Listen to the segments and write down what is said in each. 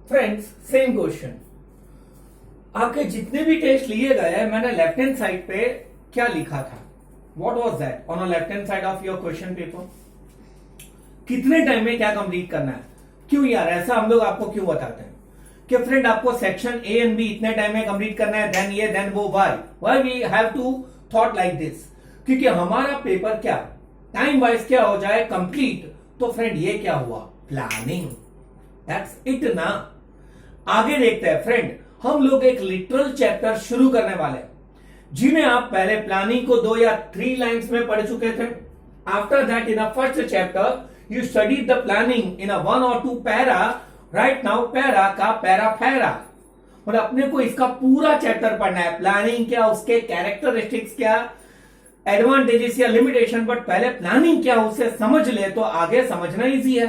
Friends, same question. आपके जितने भी टेस्ट लिए गए, मैंने लेफ्ट हैंड साइड पे क्या लिखा था? What was that on left hand side of your question paper? कितने टाइम में क्या कंप्लीट करना है? क्यों यार ऐसा हम लोग आपको क्यों बताते हैं कि फ्रेंड आपको सेक्शन ए एंड बी इतने टाइम में कंप्लीट करना है, देन ये देन वो? Why we have to thought like this? क्योंकि हमारा पेपर क्या टाइम वाइज क्या हो जाए कंप्लीट। तो फ्रेंड ये क्या हुआ? प्लानिंग। दैट्स इट ना। आगे देखते हैं फ्रेंड, हम लोग एक लिटरल चैप्टर शुरू करने वाले हैं जिन्हें आप पहले प्लानिंग को 2 या 3 लाइंस में पढ़ चुके थे। After that in a first chapter you study the planning in a 1 और 2 पैरा। राइट नाउ पैरा का पैरा फैरा, और अपने को इसका पूरा चैप्टर पढ़ना है। प्लानिंग क्या, उसके कैरेक्टरिस्टिक्स क्या, एडवांटेजेस या लिमिटेशन। बट पहले प्लानिंग क्या उसे समझ ले तो आगे समझना इजी है।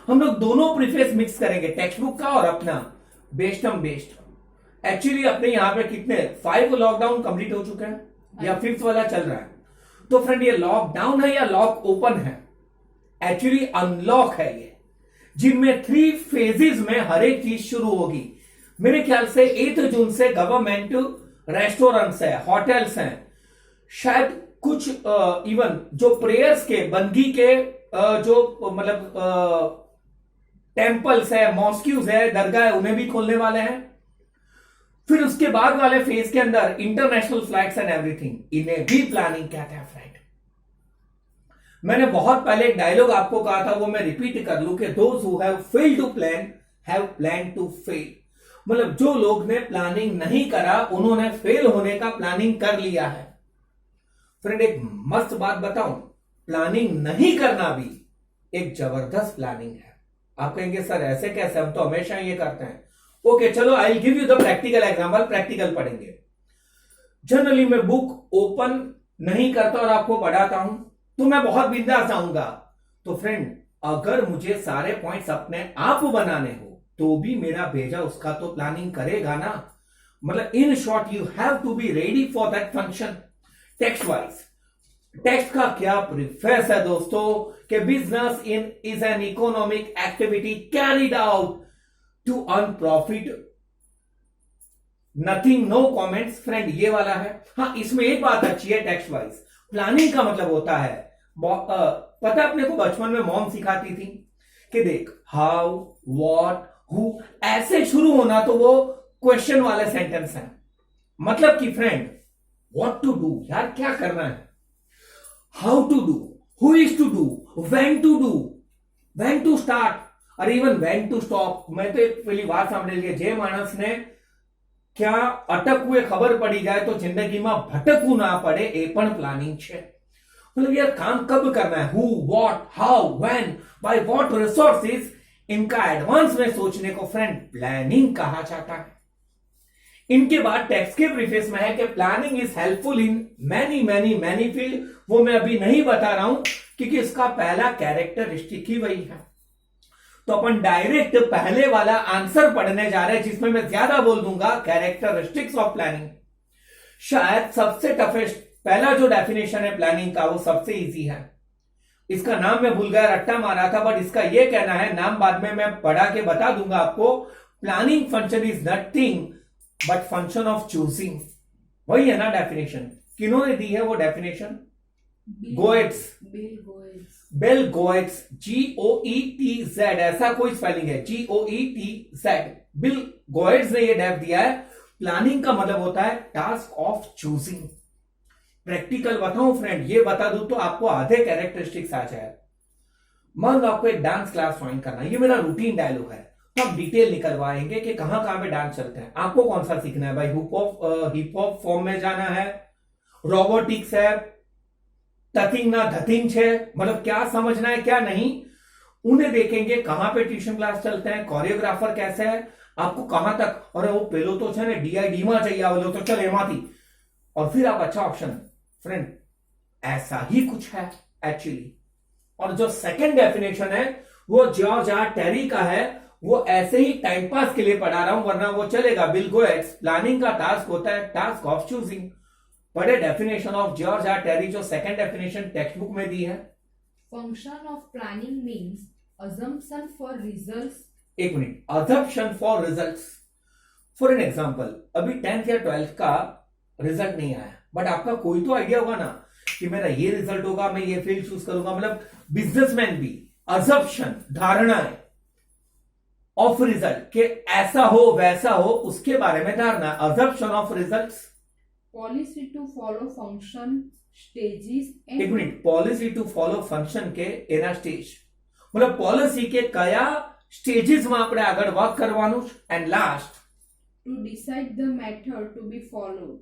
हम लोग दोनों प्रीफेस मिक्स करेंगे, टेक्स्ट बुक का और अपना बेस्ट। एक्चुअली अपने यहां पे कितने 5 लॉकडाउन कंप्लीट हो चुके हैं या 5th वाला चल रहा है। तो फ्रेंड ये लॉकडाउन है या लॉक ओपन है? एक्चुअली अनलॉक है ये, जिनमें 3 फेजेस में हर एक चीज शुरू होगी। मेरे ख्याल से 8 जून से गवर्नमेंट रेस्टोरेंट्स है, होटल्स हैं, शायद कुछ इवन जो प्रेयर्स के बंदगी के जो मतलब टेम्पल्स है, मॉस्क्यूज है, दरगाह है, उन्हें भी खोलने वाले हैं। फिर उसके बाद वाले फेज के अंदर इंटरनेशनल फ्लाइट्स एंड एवरीथिंग, इन्हें भी प्लानिंग कहते हैं फ्रेंड। मैंने बहुत पहले एक डायलॉग आपको कहा था, वो मैं रिपीट कर लूं कि those who have failed to plan have plan to fail. मतलब जो लोग ने प्लानिंग नहीं करा उन्होंने फेल होने का प्लानिंग कर लिया है। फ्रेंड एक मस्त बात बताऊं, प्लानिंग नहीं करना भी एक जबरदस्त प्लानिंग है। आप कहेंगे सर ऐसे कैसे, हम तो हमेशा ये करते हैं। ओके चलो, आई will give you the practical example. Practical पढ़ेंगे। जनरली मैं बुक ओपन नहीं करता और आपको पढ़ाता हूं तो मैं बहुत बिंदास आऊंगा। तो फ्रेंड अगर मुझे सारे पॉइंट्स अपने आप बनाने हो तो भी मेरा भेजा उसका तो प्लानिंग करेगा ना। मतलब in short you have to be ready for that function. Text wise, text का क्या प्रीफेस है दोस्तों कि business in is an economic activity carried out to earn profit, nothing, no comments. Friend ये वाला है। हाँ, इसमें एक बात अच्छी है, टेक्स्ट वाइज प्लानिंग का मतलब होता है पता अपने को बचपन में मॉम सिखाती थी कि देख हाउ, व्हाट, हु ऐसे शुरू होना तो वो क्वेश्चन वाले सेंटेंस है। मतलब कि फ्रेंड व्हाट टू डू, यार क्या करना है, how to do, who is to do, do, when to start और इवन व्हेन टू स्टॉप। मैं तो एक पहली बात समझ लिया, जे मानस ने क्या अटक हुए खबर पड़ी जाए तो जिंदगी में भटकू ना पड़े, ए पण प्लानिंग छे। मतलब यार काम कब करना है, who, what, how, when, by what resources, इनका एडवांस में सोचने को फ्रेंड प्लानिंग कहा जाता है। इनके बाद टेक्स्ट के प्रीफेस में है कि planning is helpful in many field. वो मैं अभी नहीं बता रहा हूं क्योंकि इसका पहला कैरेक्टरिस्टिक ही वही है। तो अपन डायरेक्ट पहले वाला आंसर पढ़ने जा रहे हैं जिसमें मैं ज्यादा बोल दूंगा, कैरेक्टरिस्टिक्स ऑफ प्लानिंग। शायद सबसे टफेस्ट पहला जो डेफिनेशन है प्लानिंग का वो सबसे इजी है। इसका नाम मैं भूल गया, रट्टा मारा था, बट इसका ये कहना है, नाम बाद में मैं पढ़ा के बता दूंगा आपको। Planning function is nothing but function of choosing. वही है ना डेफिनेशन। किन्होंने दी है वो डेफिनेशन? गोएट्स, बेल गोएट्स, GOETZ, ऐसा कोई स्पेलिंग है, GOETZ। बिल गोएट्स ने ये डेफ दिया है। प्लानिंग का मतलब होता है टास्क ऑफ चूजिंग। प्रैक्टिकल बताऊं फ्रेंड, ये बता दूं तो आपको आधे कैरेक्टरिस्टिक्स आ जाए। मान लो आपको एक डांस क्लास ज्वाइन करना है, ये मेरा रूटीन डायलॉग है, तो हम डिटेल निकलवाएंगे कि कहां कहां पे डांस चलते हैं। आपको कौन सा सीखना है भाई? हिप हॉप फॉर्म में जाना है, रोबोटिक्स है, तथिंग ना धथिंग छे, मतलब क्या समझना है क्या नहीं, उन्हें देखेंगे। कहां पे ट्यूशन क्लास चलते हैं, कोरियोग्राफर कैसे है, आपको कहां तक, अरे वो पेलो तो छे ने DID में चाहिए बोलो तो चल एमाथी, और फिर आप अच्छा ऑप्शन। फ्रेंड ऐसा ही कुछ है एक्चुअली। और जो सेकंड डेफिनेशन है वो जॉर्ज आर टेरी का है, वो ऐसे ही टाइम पास के लिए पढ़ा रहा हूं वरना वो चलेगा। बिल गोएट्स, प्लानिंग का टास्क होता है टास्क ऑफ चूजिंग। पढ़े definition of George R Terry, जो सेकंड डेफिनेशन टेक्स्ट बुक में दी है। Function of planning means assumption for results एक minute, assumption for results. For an example, अभी 10th या 12th का रिजल्ट नहीं आया, बट आपका कोई तो आइडिया होगा ना कि मेरा ये रिजल्ट होगा, मैं ये फील्ड चूज करूंगा। मतलब बिजनेसमैन भी अजम्पशन, धारणाएं ऑफ रिजल्ट के ऐसा हो वैसा हो, उसके बारे में धारणा, assumption of results. Policy to follow function stages. एक minute, policy to follow function के એના સ્ટેજ, मतलब પોલિસી કે કયા સ્ટેજીસમાં આપણે આગળ વર્ક કરવાનું and last to decide the method to be followed.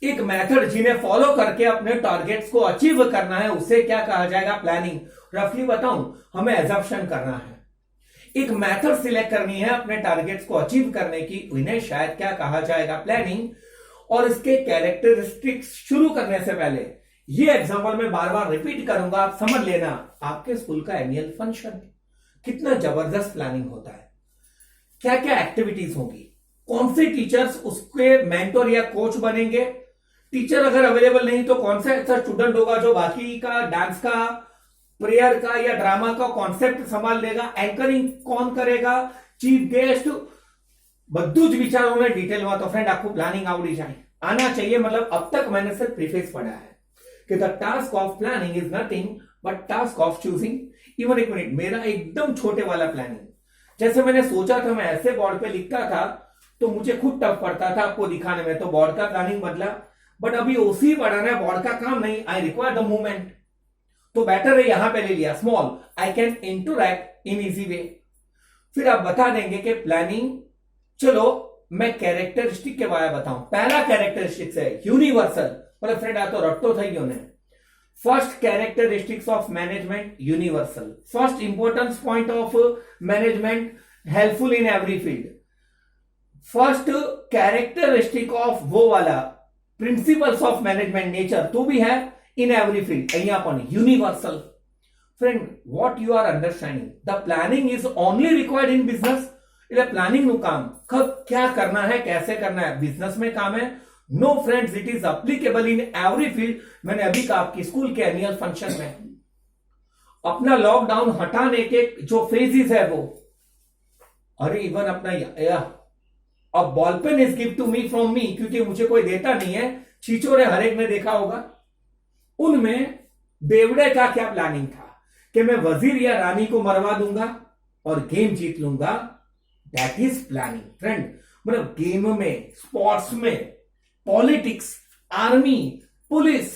एक मेथड जिन्हें फॉलो करके अपने टारगेट्स को अचीव करना है, उसे क्या कहा जाएगा? प्लानिंग। रफली बताऊं, हमें एजम्पशन करना है, एक मेथड सिलेक्ट करनी है अपने टारगेट्स को अचीव करने की, इन्हें शायद क्या कहा जाएगा? प्लानिंग। और इसके कैरेक्टरिस्टिक्स शुरू करने से पहले ये एग्जांपल मैं बार बार रिपीट करूंगा, आप समझ लेना। आपके स्कूल का एनुअल फंक्शन, कितना जबरदस्त प्लानिंग होता है, क्या क्या एक्टिविटीज होगी, कौन से टीचर्स उसके मेंटर या कोच बनेंगे, टीचर अगर अवेलेबल नहीं तो कौन सा ऐसा स्टूडेंट होगा जो बाकी का डांस का, प्रेयर का या ड्रामा का कॉन्सेप्ट संभाल लेगा, एंकरिंग कौन करेगा, चीफ गेस्ट, બધું જ વિચારોને ડિટેલમાં। તો ફ્રેન્ડ આખું પ્લાનિંગ આવડી જાય, આના चाहिए। मतलब अब तक मैंने सिर्फ प्रीफेस पढ़ा है कि the task of planning is nothing but task of choosing. Even एक मिनट, मेरा एकदम छोटे वाला प्लानिंग, जैसे मैंने सोचा था मैं ऐसे बोर्ड पे लिखता था तो मुझे खुद टफ पड़ता था आपको दिखाने में, तो बोर्ड का प्लानिंग बदला। बट अभी ओसी पढ़ाना है, बोर्ड का काम नहीं, आई रिक्वायर द मूवमेंट, तो बेटर है यहां पे ले लिया small, I can interact in easy way. फिर आप बता देंगे कि प्लानिंग, चलो मैं कैरेक्टरिस्टिक के बारे में बताऊं। पहला कैरेक्टरिस्टिक्स है यूनिवर्सल, मतलब फ्रेंड आ तो रटतो થઈ ગયો ને। First characteristics of management universal, first importance point of management helpful in every field, first characteristic of वो वाला प्रिंसिपल्स ऑफ मैनेजमेंट नेचर तो भी है इन एवरी फील्ड, અહીંયા પણ universal. Friend what you are understanding, the planning is only required in business. એટલે planning નું કામ कब क्या करना है, कैसे करना है, बिजनेस में काम है। No friends, it is applicable in every field. मैंने अभी कहा आपकी स्कूल के एनुअल फंक्शन में अपना लॉकडाउन हटाने के जो फेजेस है वो, अरे इवन अपना अब ball pen is give to me from me, क्योंकि मुझे कोई देता नहीं है, छिछोरे हरेक ने देखा होगा। उनमें बेवड़े का क्या प्लानिंग था कि मैं वजीर या रानी को मरवा दूंगा और गेम जीत लूंगा, दैट इज प्लानिंग फ्रेंड। मतलब गेम में, स्पोर्ट्स में, पॉलिटिक्स, आर्मी, पुलिस,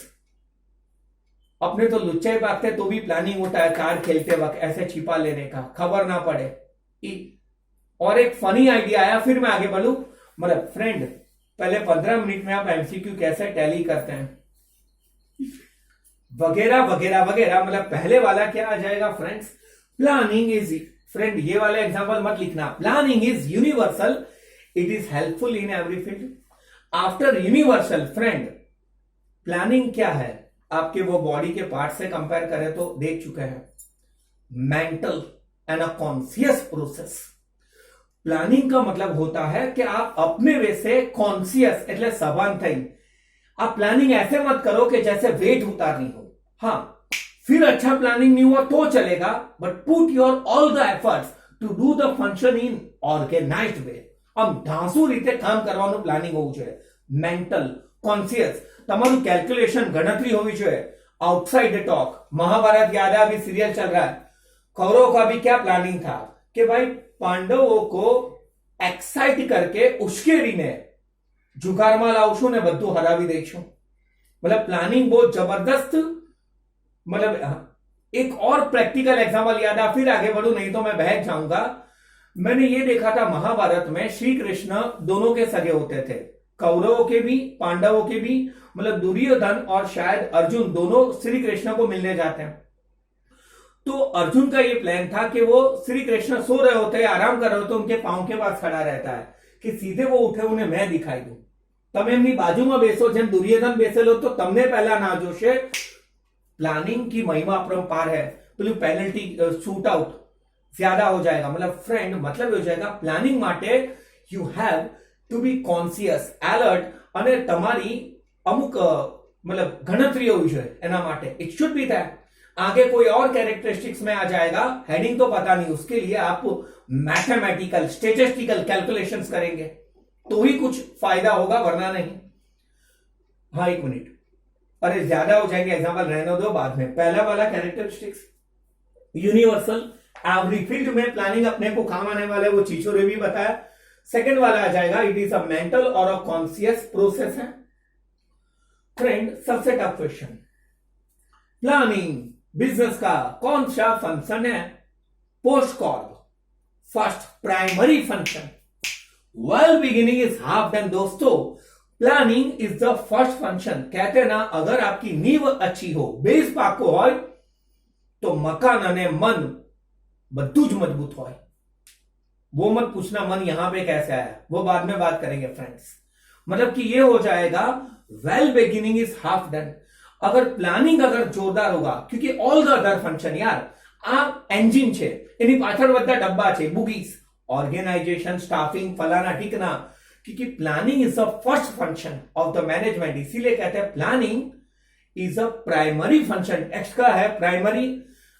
अपने तो लुच्चे भागते तो भी प्लानिंग होता है, कार्ड खेलते वक्त ऐसे छिपा लेने का, खबर ना पड़े। और एक फनी आइडिया आया, फिर मैं आगे बढ़ूं। मतलब फ्रेंड पहले 15 मिनट में आप एमसीक्यू कैसे टैली करते हैं वगैरह वगैरह वगैरह। मतलब पहले वाला क्या आ जाएगा फ्रेंड्स, प्लानिंग इज, फ्रेंड ये वाला एग्जांपल मत लिखना, planning is universal, it is helpful in every field. After universal friend, planning क्या है, आपके वो बॉडी के पार्ट से कंपेयर करें तो देख चुके हैं, mental and a conscious process. Planning का मतलब होता है कि आप अपने वे से कॉन्शियस એટલે સભાન થઈ, आप प्लानिंग ऐसे मत करो कि जैसे वेट उतारनी हो। हाँ, फिर अच्छा प्लानिंग नहीं हुआ तो चलेगा, but put your all the efforts to do the function in organized way. આમ ધાંસુ રીતે કામ કરવાનું પ્લાનિંગ હોવું જોઈએ, મેન્ટલ, કોન્શિયસ, તમારું કેલ્ક્યુલેશન, ગણતરી હોવી જોઈએ। आउटसाइड टॉक, महाभारत याद है, अभी सीरियल चल रहा है, कौरव का भी क्या प्लानिंग था कि भाई पांडवों को एक्साइट करके उश्केरीने जुगारमा लावशुं ने बधुं हरावी दईशुं। मतलब प्लानिंग बहुत जबरदस्त। मतलब एक और प्रैक्टिकल एग्जांपल याद आ, फिर आगे बढ़ू नहीं तो मैं बहक जाऊंगा। मैंने ये देखा था महाभारत में श्री कृष्ण दोनों के सगे होते थे, कौरवों के भी पांडवों के भी। मतलब दुर्योधन और शायद अर्जुन दोनों श्री कृष्ण को मिलने जाते हैं। तो अर्जुन का ये प्लान था कि वो श्री कृष्ण सो रहे होते, आराम कर रहे होते, उनके पांव के पास खड़ा रहता है कि सीधे वो उठे उन्हें मैं दिखाई दूं। તમે એમની બાજુમાં બેસો, જેમ દુર્યોધન બેસેલો તો તમને પહેલા ના જોશે। प्लानिंग की महिमा अपरंपार है। પેલું પેનલ્ટી शूट आउट ज्यादा हो जाएगा। मतलब फ्रेंड मतलब हो जाएगा प्लानिंग माटे you have to be conscious, alert અને તમારી અમુક मतलब ગણતરી હોવી જોઈએ એના માટે। It should be that. आगे कोई और कैरेक्टरिस्टिक्स में आ जाएगा, हेडिंग तो पता नहीं, उसके लिए आप मैथमेटिकल स्टेटिस्टिकल कैलकुलेशंस करेंगे तो ही कुछ फायदा होगा, वरना नहीं। हाँ, 1 मिनट, अरे ज्यादा हो जाएंगे एग्जाम्पल, रहने दो बाद में। पहला वाला कैरेक्टरिस्टिक्स यूनिवर्सल, एवरी फील्ड में प्लानिंग अपने को काम आने वाला है, वो चीजों ने भी बताया। सेकंड वाला आ जाएगा, इट इज अ मेंटल और अ कॉन्शियस प्रोसेस है। फ्रेंड, सबसे टफ क्वेश्चन, प्लानिंग बिजनेस का कौन सा फंक्शन है? Post call, first primary function. Well beginning is half done. दोस्तों, planning is the first function. कहते हैं ना, अगर आपकी नींव अच्छी हो, बेस पाको हो, तो मकान अने मन बद्दू ज मजबूत हो। वो मत पूछना मन यहां पे कैसे आया, वो बाद में बात करेंगे फ्रेंड्स। मतलब कि ये हो जाएगा, well beginning is half done. अगर प्लानिंग अगर जोरदार होगा, क्योंकि ऑल द अदर फंक्शन यार આ એન્જિન છે, એની પાછળ બધા ડબ્બા છે, બુગીસ, ઓર્ગેનાઇઝેશન, સ્ટાફિંગ, ફલાના ટીકના, क्योंकि planning is the first function of the management. इसीलिए कहते हैं planning is a primary function. Text का है प्राइमरी।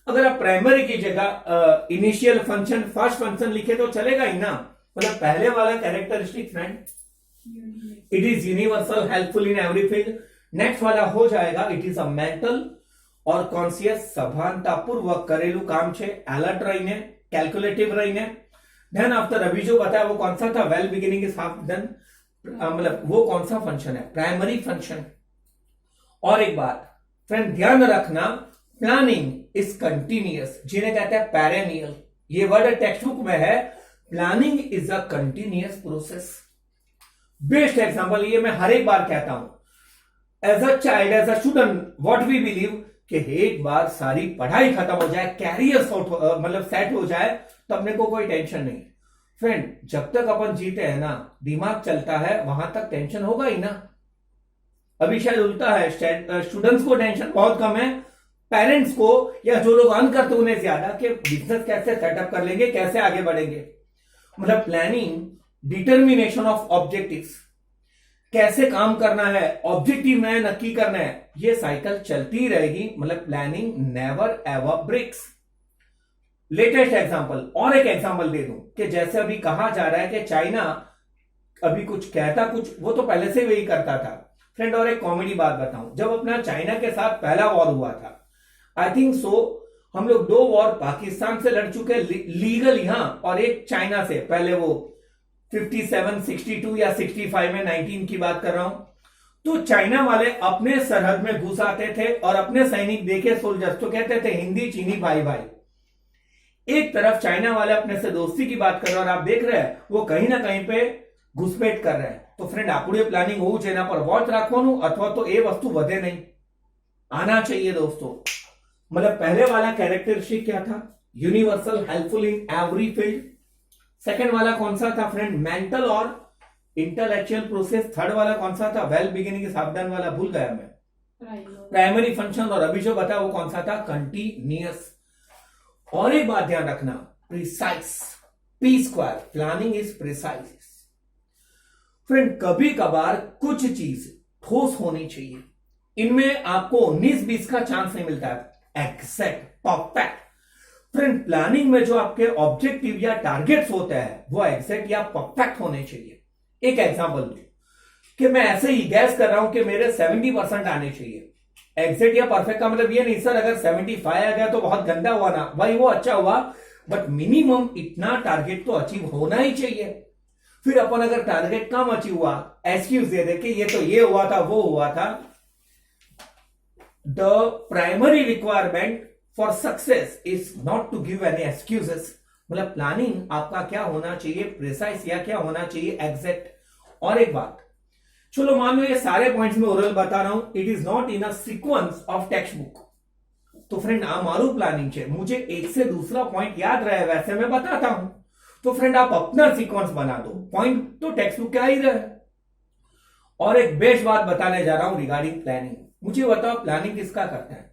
अगर आप प्राइमरी की जगह इनिशियल फंक्शन, फर्स्ट फंक्शन लिखे तो चलेगा ही ना। मतलब पहले वाला characteristic friend, it is universal, helpful in every field. Next वाला हो जाएगा, इट इज अ मेंटल और कॉन्शियस, सभानतापूर्वक करेलू काम छे, अलर्ट रहीने, कैलकुलेटिव रहीने। देन आफ्टर अभी जो बताया वो कौन सा था, well beginning is half done, मतलब वो कौन सा फंक्शन है, प्राइमरी फंक्शन। और एक बात फ्रेंड ध्यान रखना, प्लानिंग इज कंटिन्यूअस, जिन्हें कहते हैं पेरेनियल। ये वर्ड टेक्स्ट बुक में है, planning is a continuous process. Best example ये मैं हर एक बार कहता हूं, as a child, as a student, what we believe कि एक बार सारी पढ़ाई खत्म हो जाए, कैरियर मतलब सेट हो जाए, तो अपने को कोई टेंशन नहीं। फ्रेंड, जब तक अपन जीते हैं ना, दिमाग चलता है, वहां तक टेंशन होगा ही ना। अभी शायद उल्टा है, स्टूडेंट्स को टेंशन बहुत कम है, पेरेंट्स को या जो लोग अर्न करते हैं उन्हें ज्यादा, कि बिजनेस कैसे सेटअप कर लेंगे, कैसे आगे बढ़ेंगे। मतलब प्लानिंग, डिटर्मिनेशन ऑफ ऑब्जेक्टिव्स, कैसे काम करना है, ऑब्जेक्टिव नया नक्की करना है, ये साइकिल चलती रहेगी। मतलब planning never ever breaks. Latest example, और एक एग्जांपल दे दूं कि जैसे अभी कहा जा रहा है कि चाइना अभी कुछ कहता, कुछ वो तो पहले से वही करता था। फ्रेंड, और एक कॉमेडी बात बताऊं, जब अपना चाइना के साथ पहला वॉर हुआ था, आई थिंक सो, हम लोग 2 वॉर पाकिस्तान से लड़ चुके लीगल यहां, और एक चाइना से। पहले वो 57, 62 या 65 में 19 की बात कर रहा हूं। तो चाइना वाले अपने सरहद में घुस आते थे और अपने सैनिक देखे सोल्जर्स तो कहते थे हिंदी चीनी भाई भाई। एक तरफ चाइना वाले अपने से दोस्ती की बात कर रहे हैं, और आप देख रहे हैं वो कहीं ना कहीं पे घुसपैठ कर रहे हैं। तो फ्रेंड, आपड़ी प्लानिंग होવું છે, એના પર વોચ રાખવાનું, અથવા તો એ વસ્તુ વધે नहीं, आना चाहिए दोस्तों। मतलब पहले वाला कैरेक्टरिस्टिक क्या था, universal, helpful in every field. Second वाला कौन सा था फ्रेंड, मेंटल और इंटेलेक्चुअल प्रोसेस। थर्ड वाला कौन सा था, well beginning is half done वाला, भूल गया मैं, प्राइमरी फंक्शन। और अभी जो बताया वो कौन सा था, कंटिन्यूअस। और एक बात ध्यान रखना, precise, P², planning is precise. Friend, कभी कभार कुछ चीज ठोस होनी चाहिए, इनमें आपको 19-20 का चांस नहीं मिलता है, एग्जैक्ट, परफेक्ट। फ्रेंड, प्लानिंग में जो आपके ऑब्जेक्टिव या टारगेट्स होते हैं वो एग्जैक्ट या परफेक्ट होने चाहिए। एक एग्जांपल दो कि मैं ऐसे ही गैस कर रहा हूं कि मेरे 70% आने चाहिए। एग्जैक्ट या परफेक्ट का मतलब ये नहीं सर अगर 75 आ गया तो बहुत गंदा हुआ ना, भाई वो अच्छा हुआ, बट मिनिमम इतना टारगेट तो अचीव होना ही चाहिए। फिर अपन अगर टारगेट कम अचीव हुआ, एक्सक्यूज दे दे कि ये तो ये हुआ था वो हुआ था। The primary requirement for success is not to give any excuses. मतलब प्लानिंग आपका क्या होना चाहिए, प्रिसाइज या क्या होना चाहिए, एग्जैक्ट। और एक बात, चलो मान लो ये सारे पॉइंट्स में ओरल बता रहा हूं, it is not in a sequence of text book. तो फ्रेंड आ मारू प्लानिंग है, मुझे एक से दूसरा पॉइंट याद रहे वैसे मैं बताता हूं। तो फ्रेंड आप अपना सीक्वेंस बना दो, पॉइंट तो टेक्स्ट बुक क्या ही रहे। और एक बेस्ट बात बताने जा रहा हूं रिगार्डिंग प्लानिंग। मुझे बताओ प्लानिंग किसका करता है।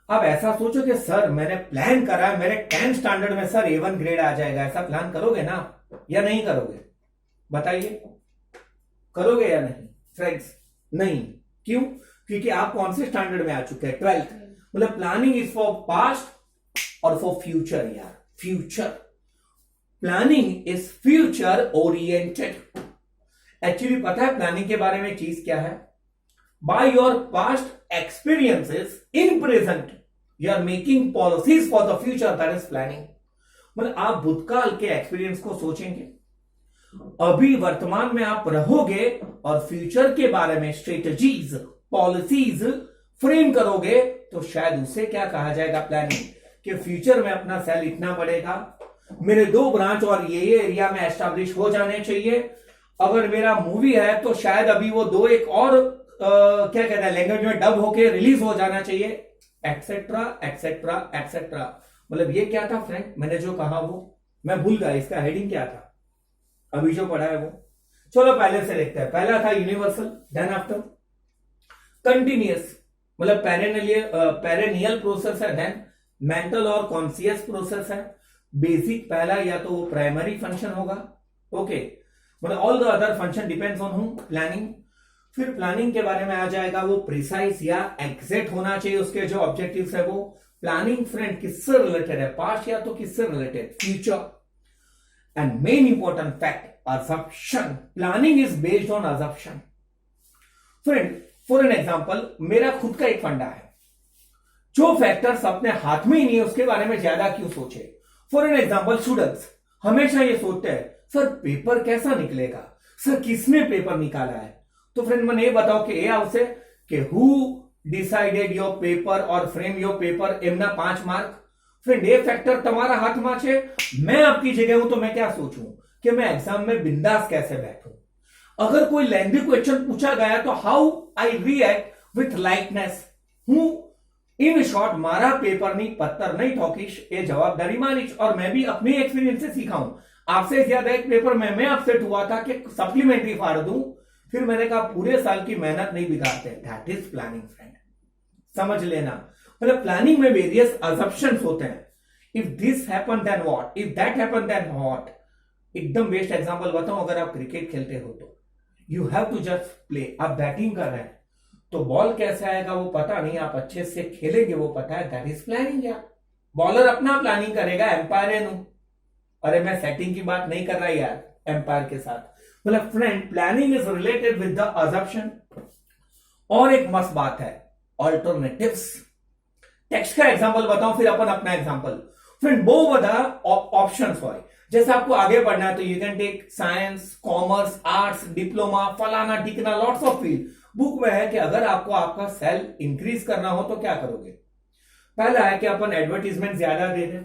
अब ऐसा सोचो कि सर मैंने प्लान करा है, मेरे 10th स्टैंडर्ड में सर A1 ग्रेड आ जाएगा, ऐसा प्लान करोगे ना या नहीं करोगे, बताइए, करोगे या नहीं फ्रेंड्स? नहीं। क्यों? क्योंकि आप कौन से स्टैंडर्ड में आ चुके हैं, 12th। मतलब प्लानिंग इज फॉर पास्ट और फॉर फ्यूचर यार, future. Planning is future oriented. Actually पता है प्लानिंग के बारे में चीज क्या है? By your past experiences in present you are making policies for the future, that is planning. मतलब आप भूतकाल के एक्सपीरियंस को सोचेंगे, अभी वर्तमान में आप रहोगे और फ्यूचर के बारे में स्ट्रेटजीज, पॉलिसीज फ्रेम करोगे, तो शायद उसे क्या कहा जाएगा? प्लानिंग। कि फ्यूचर में अपना सेल इतना बढ़ेगा, मेरे 2 ब्रांच और ये एरिया में एस्टैब्लिश हो जाने चाहिए। अगर मेरा मूवी है तो शायद अभी वो 2 एक और क्या कहते हैं लैंग्वेज में डब होके रिलीज हो जाना चाहिए, एक्सेट्रा एक्सेट्रा एक्सेट्रा। मतलब ये क्या था फ्रेंड, मैंने जो कहा वो मैं भूल गया, इसका हेडिंग क्या था अभी जो पढ़ा है वो। चलो पहले से देखते हैं। पहला था यूनिवर्सल, देन आफ्टर कंटिन्यूअस, मतलब पेरेनियल प्रोसेस है, देन मेंटल और कॉन्शियस प्रोसेस है। बेसिक पहला या तो वो प्राइमरी फंक्शन होगा, ओके, मतलब all the other function depends on whom, planning. फिर प्लानिंग के बारे में आ जाएगा वो प्रिसाइज या एग्जैक्ट होना चाहिए उसके जो ऑब्जेक्टिव्स है वो। प्लानिंग फ्रेंड किससे रिलेटेड है? पास्ट या तो किससे related? Future. And main important fact, assumption. Planning is based on assumption. Friend for an example, मेरा खुद का एक फंडा है, जो फैक्टर्स अपने हाथ में ही नहीं है उसके बारे में ज्यादा क्यों सोचे। फॉर एन एग्जांपल, स्टूडेंट्स हमेशा ये सोचते हैं सर पेपर कैसा निकलेगा, सर किसने पेपर निकाला है। तो फ्रेंड मैंने ये बताओ कि ए हाउसे कि हु डिसाइडेड योर पेपर और फ्रेम योर पेपर एमना 5 मार्क। फ्रेंड ये फैक्टर तुम्हारा हाथ में है। मैं आपकी जगह हूं तो मैं क्या सोचूं कि मैं एग्जाम में बिंदास कैसे बैठूं। अगर कोई लेंथी क्वेश्चन पूछा गया तो how I react with lightness. हूं इन शॉर्ट मारा पेपर नहीं पत्थर नहीं ठोकिश, ये जवाबदारी मानिश। और मैं भी अपने एक्सपीरियंस से सीखा हूं। आपसे ज्यादा एक पेपर में मैं अपसेट हुआ था कि सप्लीमेंट्री फाड़ दूं, फिर मैंने कहा पूरे साल की मेहनत नहीं बिगाड़ते। दैट इज प्लानिंग फ्रेंड, समझ लेना। मतलब प्लानिंग में वेरियस अजम्पशंस होते हैं। If this happen then what, if that happen then what. एकदम बेस्ट एग्जांपल बताऊं, अगर आप क्रिकेट खेलते हो तो you have to just play. आप बैटिंग कर रहे हैं तो बॉल कैसे आएगा वो पता नहीं, आप अच्छे से खेलेंगे वो पता है, दैट इज प्लानिंग। यार बॉलर अपना प्लानिंग करेगा, एम्पायर है नु। अरे मैं सेटिंग की बात नहीं कर रहा यार एम्पायर के साथ। मतलब friend planning is related with the assumption. और एक मस्त बात है, ऑल्टरनेटिव्स। टेक्स्ट का एग्जांपल बताऊं फिर अपन अपना एग्जांपल। फ्रेंड बहुत बड़ा ऑप्शंस हो, जैसे आपको आगे बढ़ना है तो you can take science, commerce, arts, diploma, फलाना टिकना, लॉट्स ऑफ फील्ड। बुक में है कि अगर आपको आपका सेल इंक्रीज करना हो तो क्या करोगे। पहला है कि अपन एडवर्टीजमेंट ज्यादा दे दें,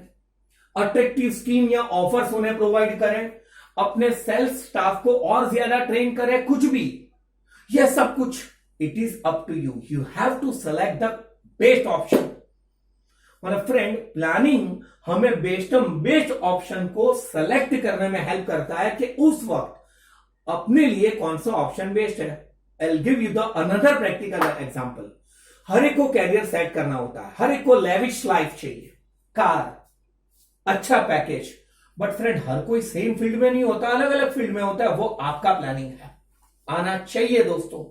अट्रैक्टिव स्कीम या ऑफर्स उन्हें प्रोवाइड करें, अपने सेल्स स्टाफ को और ज्यादा ट्रेन करें, कुछ भी, यह सब कुछ it is up to you. You have to select the best option. मतलब फ्रेंड प्लानिंग हमें बेस्ट ऑप्शन को सेलेक्ट करने में हेल्प करता है कि उस वक्त अपने लिए कौन सा ऑप्शन बेस्ट है। I will give you the another practical example. हर एक को कैरियर सेट करना होता है, हर एक को लेविश लाइफ चाहिए, कार, अच्छा पैकेज। बट फ्रेंड हर कोई सेम फील्ड में नहीं होता, अलग अलग फील्ड में होता है। वो आपका प्लानिंग है, आना चाहिए दोस्तों।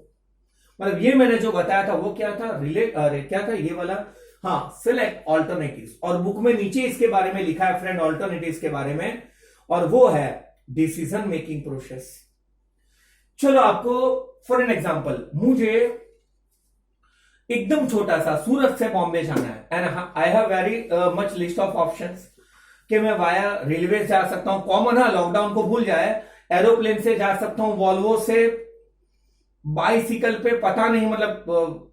मतलब ये मैंने जो बताया था वो क्या था, क्या था ये वाला, हाँ, सिलेक्ट ऑल्टरनेटिव्स। और बुक में नीचे इसके बारे में लिखा है फ्रेंड ऑल्टरनेटिव्स के बारे में, और वो है डिसीजन मेकिंग प्रोसेस। चलो आपको फॉर एन एग्जांपल, मुझे एकदम छोटा सा सूरत से बॉम्बे जाना है and I have very much list of options कि मैं वाया रेलवे जा सकता हूं, कॉमन है, लॉकडाउन को भूल जाए। एरोप्लेन से जा सकता हूं, वॉल्वो से, बाइसिकल पे, पता नहीं, मतलब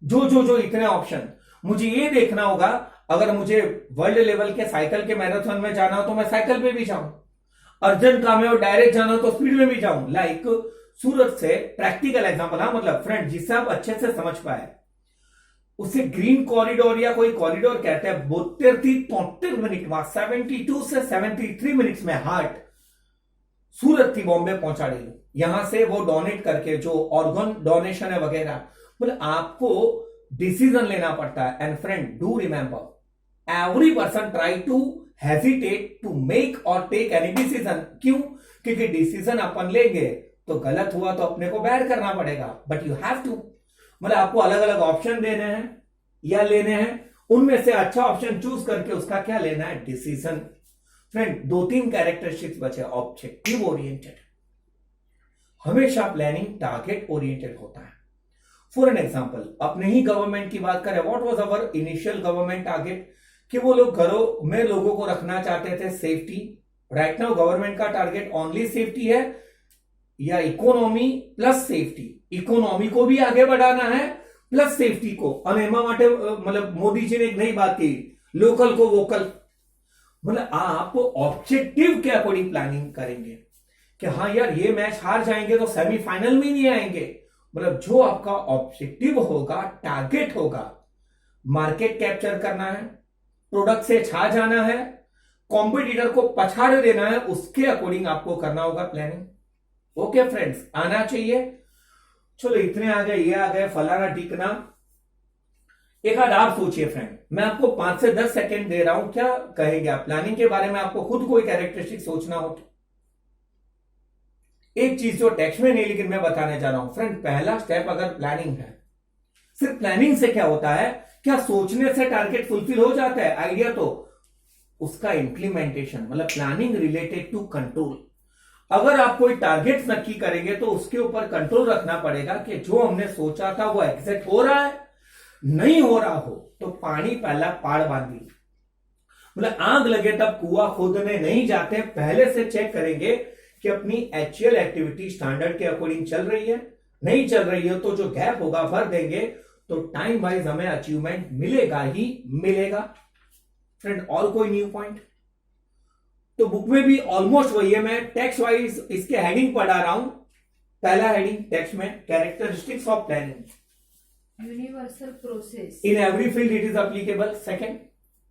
जो इतने ऑप्शन। मुझे ये देखना होगा अगर मुझे वर्ल्ड लेवल के साइकिल के मैराथन में जाना हो तो मैं साइकिल पे भी जाऊं, अर्जेंट काम है और डायरेक्ट जाना हो तो स्पीड में भी जाऊं। लाइक सूरत से प्रैक्टिकल एग्जांपल, हाँ, मतलब फ्रेंड जिससे आप अच्छे से समझ पाए, उसे ग्रीन कॉरिडोर या कोई कॉरिडोर कहते हैं। 72 मिनट में 72 से 73 मिनट्स में हार्ट सूरत थी बॉम्बे पहुंचा देलू, यहां से वो डोनेट करके जो ऑर्गन डोनेशन है वगैरह। मतलब आपको डिसीजन लेना पड़ता है। And friend do remember, every person try to hesitate to make और टेक एनी डिसीजन। क्यों? क्योंकि डिसीजन अपन लेंगे तो गलत हुआ तो अपने को बैड करना पड़ेगा, बट यू हैव टू। मतलब आपको अलग अलग ऑप्शन देने हैं, या लेने हैं, उनमें से अच्छा ऑप्शन चूज करके उसका क्या लेना है, डिसीजन। फ्रेंड, 2-3 कैरेक्टरिस्टिक्स बचे। ऑब्जेक्टिव ओरिएंटेड, हमेशा प्लानिंग टारगेट ओरिएंटेड होता है। फॉर एन एग्जाम्पल, अपने ही गवर्नमेंट की बात करें, what was our initial government target, कि वो लोग घरों में लोगों को रखना चाहते थे सेफ्टी। राइट नाउ गवर्नमेंट का टारगेट ओनली सेफ्टी है या इकोनॉमी प्लस सेफ्टी? इकोनॉमी को भी आगे बढ़ाना है प्लस सेफ्टी को। और एमा माटे मतलब मोदी जी ने एक नई बात की, लोकल को वोकल। मतलब आप ऑब्जेक्टिव के अकॉर्डिंग प्लानिंग करेंगे कि हाँ यार ये मैच हार जाएंगे तो सेमीफाइनल में नहीं आएंगे। मतलब जो आपका ऑब्जेक्टिव होगा, टारगेट होगा, मार्केट कैप्चर करना है, प्रोडक्ट से छा जाना है, कॉम्पिटिटर को पछाड़ देना है, उसके अकॉर्डिंग आपको करना होगा प्लानिंग। ओके फ्रेंड्स, आना चाहिए। चलो इतने आ गए, ये आ गए, फलाना टिकना। एक आध आप सोचिए फ्रेंड, मैं आपको 5 से 10 सेकेंड दे रहा हूं, क्या कहेंगे आप प्लानिंग के बारे में? आपको खुद कोई कैरेक्टरिस्टिक सोचना हो तो एक चीज जो टेक्स्ट में नहीं, लेकिन मैं बताने जा रहा हूं फ्रेंड, पहला स्टेप अगर प्लानिंग है, सिर्फ प्लानिंग से क्या होता है, क्या सोचने से टारगेट फुलफिल हो जाता है आइडिया? तो उसका इंप्लीमेंटेशन, मतलब प्लानिंग रिलेटेड टू कंट्रोल। अगर आप कोई टारगेट नक्की करेंगे तो उसके ऊपर कंट्रोल रखना पड़ेगा कि जो हमने सोचा था वो एग्जैक्ट हो रहा है। नहीं हो रहा हो तो पानी पहला पाड़ बांधी, मतलब आग लगे तब कुआं खोदने नहीं जाते, पहले से चेक करेंगे कि अपनी एक्चुअल एक्टिविटी स्टैंडर्ड के अकॉर्डिंग चल रही है। नहीं चल रही है तो जो गैप होगा भर देंगे, तो टाइम वाइज हमें अचीवमेंट मिलेगा ही मिलेगा। फ्रेंड, और कोई न्यू पॉइंट? तो बुक में भी ऑलमोस्ट वही है, मैं टेक्स्ट वाइज इसके हेडिंग पढ़ा रहा हूं। पहला हेडिंग टेक्स्ट में, characteristics of planning, universal process, in every field it is applicable. Second,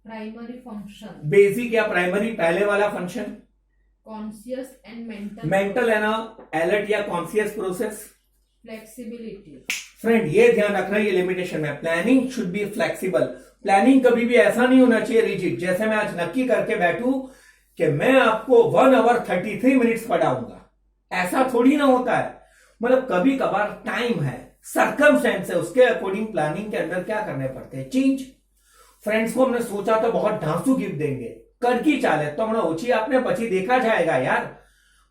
primary function, basic या प्राइमरी, पहले वाला function, conscious and mental, mental है ना, अलर्ट या कॉन्शियस प्रोसेस, फ्लेक्सिबिलिटी। फ्रेंड ये ध्यान रखना, ये लिमिटेशन है, planning should be flexible. Planning कभी भी ऐसा नहीं होना चाहिए रिजिड। जैसे मैं आज नक्की करके बैठूं कि मैं आपको 1 आवर 33 मिनट्स पढ़ाऊंगा, ऐसा थोड़ी ना होता है। मतलब कभी कभार टाइम है, सर्कमस्टेंस है, उसके अकॉर्डिंग प्लानिंग के अंदर क्या करने पड़ते हैं, चेंज। फ्रेंड्स को हमने सोचा तो बहुत ढांसू गिफ्ट देंगे, कर की चाल है तो हमने ओछी आपने बची देखा जाएगा यार।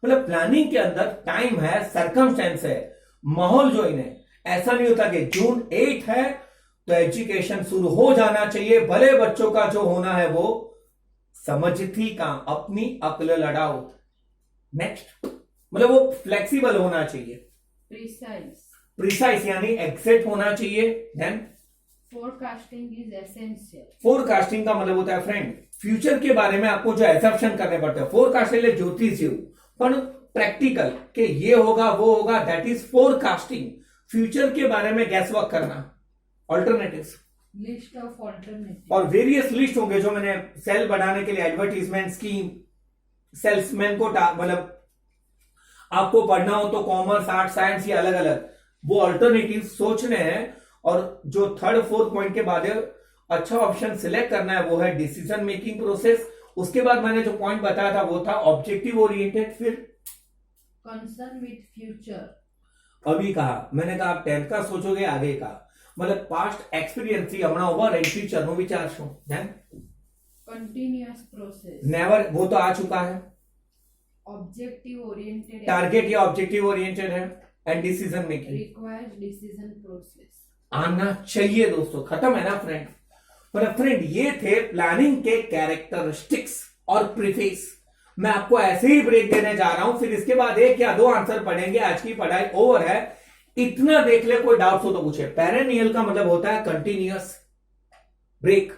मतलब प्लानिंग के अंदर टाइम है, सर्कमस्टेंस है, माहौल जो इन्हें, ऐसा नहीं होता कि जून 8 है तो एजुकेशन शुरू हो जाना चाहिए, भले बच्चों का जो होना है वो समझती काम, अपनी अक्ल लड़ाओ। नेक्स्ट, मतलब वो फ्लेक्सिबल होना चाहिए, प्रिसाइज यानी एग्जैक्ट होना चाहिए। Then forecasting is essential. Forecasting का मतलब होता है फ्रेंड, फ्यूचर के बारे में आपको जो एजम्पशन करने पड़ते हैं। फोरकास्ट એટલે ज्योतिष જેવું, પણ प्रैक्टिकल कि ये होगा वो होगा, दैट इज फोरकास्टिंग। फ्यूचर के बारे में गैस वर्क करना, ऑल्टरनेटिव्स, लिस्ट ऑफ ऑल्टरनेटिव, और वेरियस लिस्ट होंगे जो मैंने सेल बढ़ाने के लिए, एडवर्टीजमेंट स्कीम, सेल्समैन को मतलब आपको पढ़ना हो तो कॉमर्स, आर्ट, साइंस, ये अलग अलग वो ऑल्टरनेटिव सोचने हैं। और जो 3rd 4th पॉइंट के बाद अच्छा ऑप्शन सिलेक्ट करना है वो है डिसीजन मेकिंग प्रोसेस। उसके बाद मैंने जो पॉइंट बताया था वो था ऑब्जेक्टिव ओरिएंटेड। फिर कंसर्न विद फ्यूचर, अभी कहा मैंने कहा आप 10th का सोचोगे, आगे का मतलब पास्ट एक्सपीरियंस ही हमारा ओवर एंड फ्यूचर नो विचार छो। देन कंटिन्यूअस प्रोसेस, नेवर, वो तो आ चुका है। ऑब्जेक्टिव ओरिएंटेड, टारगेट या ऑब्जेक्टिव ओरिएंटेड है। And decision making, required decision process, आना चाहिए दोस्तों। खत्म है ना फ्रेंड? मतलब फ्रेंड ये थे प्लानिंग के कैरेक्टरिस्टिक्स और प्रीफेस। मैं आपको ऐसे ही ब्रेक देने जा रहा हूं, फिर इसके बाद 1 या 2 आंसर पढ़ेंगे। आज की पढ़ाई ओवर है, इतना देख ले, कोई डाउट हो तो पूछे। पेरेनियल का मतलब होता है कंटिन्यूअस ब्रेक।